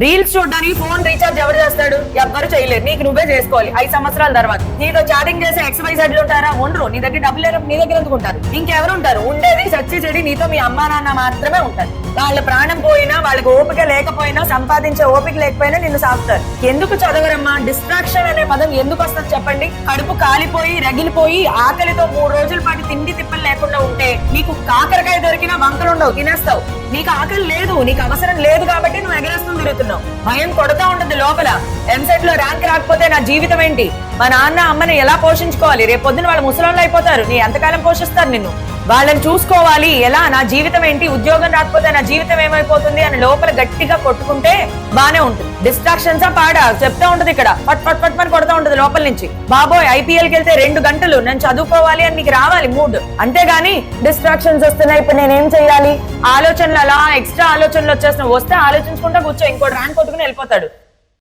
Reels చూడడానికి phone recharge ఎవరు చేస్తాడు? ఎవ్వరు చేయలేరు. నీకు నువ్వే చేసుకోవాలి 5 సంవత్సరాల తర్వాత. నీతో చాటింగ్ చేసే XYZ ఉంటారా? ఉండరు. నీ దగ్గర డబ్బులు లేనప్పుడు నీ దగ్గర ఎందుకు ఉంటారు? ఇంకెవరు ఉంటారు? ఉండేది సచ్చి చెడి నీతో మీ అమ్మా నాన్న మాత్రమే ఉంటారు. వాళ్ళ ప్రాణం పోయినా, వాళ్ళకి ఓపిక లేకపోయినా, సంపాదించే ఓపిక లేకపోయినా నిన్ను సాగుతారు. ఎందుకు చదవరమ్మా? డిస్ట్రాక్షన్ అనే పదం ఎందుకు వస్తుంది చెప్పండి? కడుపు కాలిపోయి రగిలిపోయి ఆకలితో 3 రోజుల పాటు తిండి తిప్పలు లేకుండా ఉంటే నీకు కాకరకాయ దొరికినా వంకలు ఉండవు, తినేస్తావు. నీకు ఆకలి లేదు, నీకు అవసరం లేదు కాబట్టి నువ్వు ఎగరేస్తూ తిరుగుతున్నావు. భయం కొడతా ఉంటుంది లోపల. ఎంసెట్ లో ర్యాంక్ రాకపోతే నా జీవితం ఏంటి? మా నాన్న అమ్మని ఎలా పోషించుకోవాలి? రేపు పొద్దున వాళ్ళు ముసలాళ్ళు అయిపోతారు, నీ ఎంతకాలం పోషిస్తారు నిన్ను? వాళ్ళని చూసుకోవాలి ఎలా? నా జీవితం ఏంటి? ఉద్యోగం రాకపోతే నా జీవితం ఏమైపోతుంది అని లోపల గట్టిగా కొట్టుకుంటే బానే ఉంటుంది. డిస్ట్రాక్షన్స్ పాడా చెప్తా ఉంటది ఇక్కడ, పట్ పట్ పట్ పని కొడతా ఉంటది లోపల నుంచి. బాబోయ్ IPL కి వెళ్తే 2 గంటలు నేను చదువుకోవాలి అని నీకు రావాలి మూడ్. అంతేగాని డిస్ట్రాక్షన్స్ వస్తున్నాయి ఇప్పుడు నేనేం చెయ్యాలి ఆలోచనలు, అలా ఎక్స్ట్రా ఆలోచనలు వచ్చేస్తున్నావు. వస్తే ఆలోచించుకుంటా కూర్చో, ఇంకోటి ర్యాంక్ కొట్టుకుని వెళ్ళిపోతాడు.